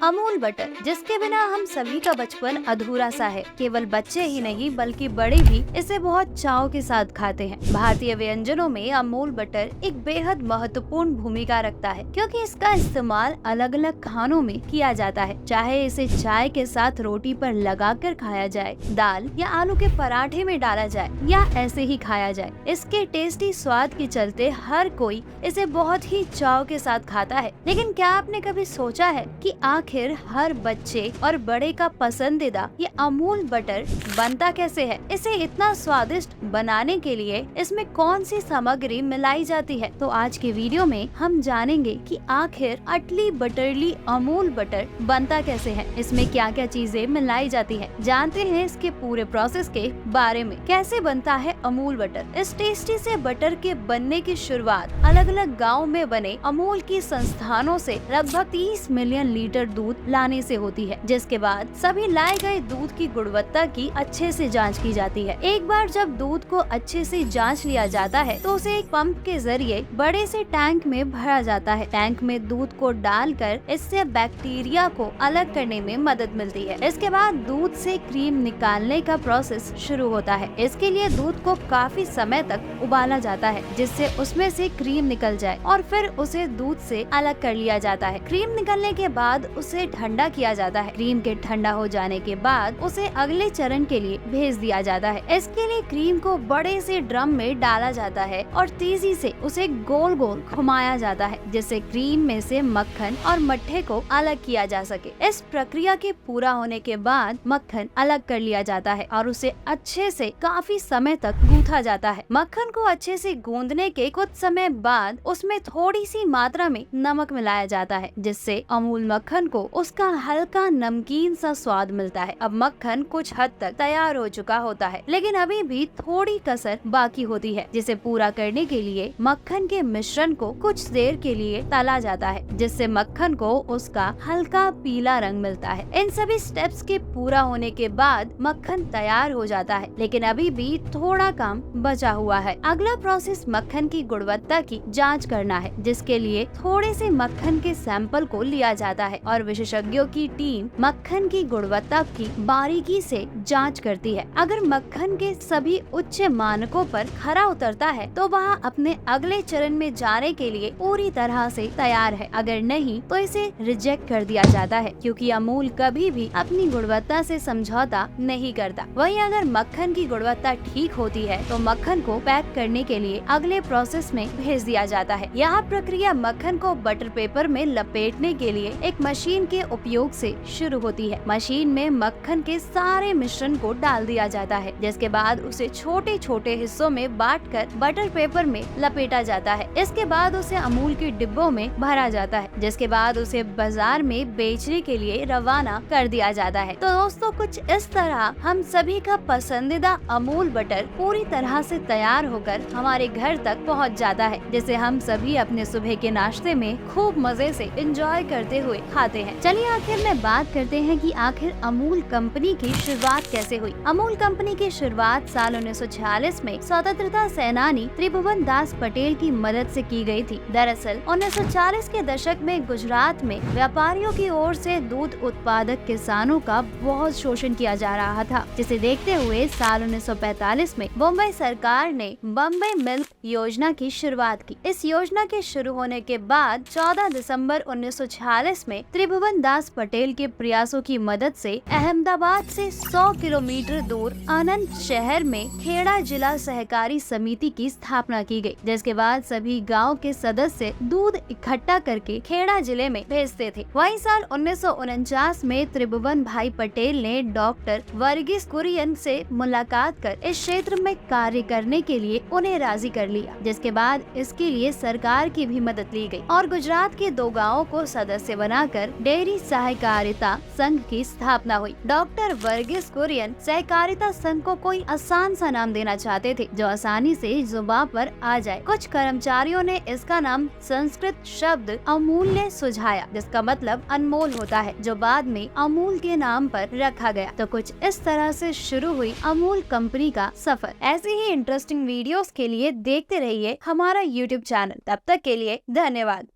Amul butter, जिसके बिना हम सभी का बचपन अधूरा सा है। केवल बच्चे ही नहीं बल्कि बड़े भी इसे बहुत चाव के साथ खाते हैं। भारतीय व्यंजनों में अमूल बटर एक बेहद महत्वपूर्ण भूमिका रखता है, क्योंकि इसका इस्तेमाल अलग अलग खानों में किया जाता है। चाहे इसे चाय के साथ रोटी पर लगाकर खाया जाए, दाल या आलू के पराठे में डाला जाए या ऐसे ही खाया जाए, इसके टेस्टी स्वाद के चलते हर कोई इसे बहुत ही चाव के साथ खाता है। लेकिन क्या आपने कभी सोचा है कि आखिर हर बच्चे और बड़े का पसंदीदा ये अमूल बटर बनता कैसे है? इसे इतना स्वादिष्ट बनाने के लिए इसमें कौन सी सामग्री मिलाई जाती है? तो आज के वीडियो में हम जानेंगे कि आखिर अटली बटरली अमूल बटर बनता कैसे है, इसमें क्या क्या चीजें मिलाई जाती है। जानते हैं इसके पूरे प्रोसेस के बारे में। कैसे बनता है अमूल बटर? इस टेस्टी से बटर के बनने की शुरुआत अलग अलग गाँव में बने अमूल की संस्थानों से लगभग 30 मिलियन लीटर दूध लाने से होती है, जिसके बाद सभी लाए गए दूध की गुणवत्ता की अच्छे से जांच की जाती है। एक बार जब दूध को अच्छे से जांच लिया जाता है तो उसे एक पंप के जरिए बड़े से टैंक में भरा जाता है। टैंक में दूध को डालकर इससे बैक्टीरिया को अलग करने में मदद मिलती है। इसके बाद दूध से क्रीम निकालने का प्रोसेस शुरू होता है। इसके लिए दूध को काफी समय तक उबाला जाता है, जिससे उसमें से क्रीम निकल जाए और फिर उसे दूध से अलग कर लिया जाता है। क्रीम निकलने के बाद उसे ठंडा किया जाता है। क्रीम के ठंडा हो जाने के बाद उसे अगले चरण के लिए भेज दिया जाता है। इसके लिए क्रीम को बड़े से ड्रम में डाला जाता है और तेजी से उसे गोल गोल घुमाया जाता है, जिससे क्रीम में से मक्खन और मट्ठे को अलग किया जा सके। इस प्रक्रिया के पूरा होने के बाद मक्खन अलग कर लिया जाता है और उसे अच्छे से काफी समय तक गूंथा जाता है। मक्खन को अच्छे से गूंदने के कुछ समय बाद उसमें थोड़ी सी मात्रा में नमक मिलाया जाता है, जिससे अमूल मक्खन को उसका हल्का नमकीन सा स्वाद मिलता है। अब मक्खन कुछ हद तक तैयार हो चुका होता है, लेकिन अभी भी थोड़ी कसर बाकी होती है, जिसे पूरा करने के लिए मक्खन के मिश्रण को कुछ देर के लिए तला जाता है, जिससे मक्खन को उसका हल्का पीला रंग मिलता है। इन सभी स्टेप्स के पूरा होने के बाद मक्खन तैयार हो जाता है, लेकिन अभी भी थोड़ा काम बचा हुआ है। अगला प्रोसेस मक्खन की गुणवत्ता की जाँच करना है, जिसके लिए थोड़े से मक्खन के सैंपल को लिया जाता है और विशेषज्ञों की टीम मक्खन की गुणवत्ता की बारीकी से जांच करती है। अगर मक्खन के सभी उच्च मानकों पर खरा उतरता है तो वह अपने अगले चरण में जाने के लिए पूरी तरह से तैयार है। अगर नहीं तो इसे रिजेक्ट कर दिया जाता है, क्योंकि अमूल कभी भी अपनी गुणवत्ता से समझौता नहीं करता। वहीं अगर मक्खन की गुणवत्ता ठीक होती है तो मक्खन को पैक करने के लिए अगले प्रोसेस में भेज दिया जाता है। यह प्रक्रिया मक्खन को बटर पेपर में लपेटने के लिए एक मशीन के उपयोग से शुरू होती है। मशीन में मक्खन के सारे मिश्रण को डाल दिया जाता है, जिसके बाद उसे छोटे छोटे हिस्सों में बांटकर बटर पेपर में लपेटा जाता है। इसके बाद उसे अमूल के डिब्बों में भरा जाता है, जिसके बाद उसे बाजार में बेचने के लिए रवाना कर दिया जाता है। तो दोस्तों, कुछ इस तरह हम सभी का पसंदीदा अमूल बटर पूरी तरह से तैयार होकर हमारे घर तक पहुंच जाता है, जिसे हम सभी अपने सुबह के नाश्ते में खूब मजे से एंजॉय करते हुए खाते हैं। चलिए आखिर में बात करते हैं कि आखिर अमूल कंपनी की शुरुआत कैसे हुई। अमूल कंपनी की शुरुआत साल 1946 में स्वतंत्रता सेनानी त्रिभुवन दास पटेल की मदद से की गई थी। दरअसल 1940 के दशक में गुजरात में व्यापारियों की ओर से दूध उत्पादक किसानों का बहुत शोषण किया जा रहा था, जिसे देखते हुए साल 1945 में बम्बई सरकार ने बम्बई मिल्क योजना की शुरुआत की। इस योजना के शुरू होने के बाद 14 दिसंबर 1946 में त्रिभुवन दास पटेल के प्रयासों की मदद से अहमदाबाद से 100 किलोमीटर दूर आनंद शहर में खेड़ा जिला सहकारी समिति की स्थापना की गई, जिसके बाद सभी गांव के सदस्य दूध इकट्ठा करके खेड़ा जिले में भेजते थे। वहीं साल 1949 में त्रिभुवन भाई पटेल ने डॉक्टर वर्गीस कुरियन से मुलाकात कर इस क्षेत्र में कार्य करने के लिए उन्हें राजी कर लिया, जिसके बाद इसके लिए सरकार की भी मदद ली गई और गुजरात के 2 गाँवों को सदस्य बनाकर डेयरी सहकारिता संघ की स्थापना हुई। डॉक्टर वर्गीस कुरियन सहकारिता संघ को कोई आसान सा नाम देना चाहते थे जो आसानी से जुबान पर आ जाए। कुछ कर्मचारियों ने इसका नाम संस्कृत शब्द अमूल्य सुझाया, जिसका मतलब अनमोल होता है, जो बाद में अमूल के नाम पर रखा गया। तो कुछ इस तरह से शुरू हुई अमूल कंपनी का सफर। ऐसे ही इंटरेस्टिंग वीडियोस के लिए देखते रहिए हमारा YouTube चैनल। तब तक के लिए धन्यवाद।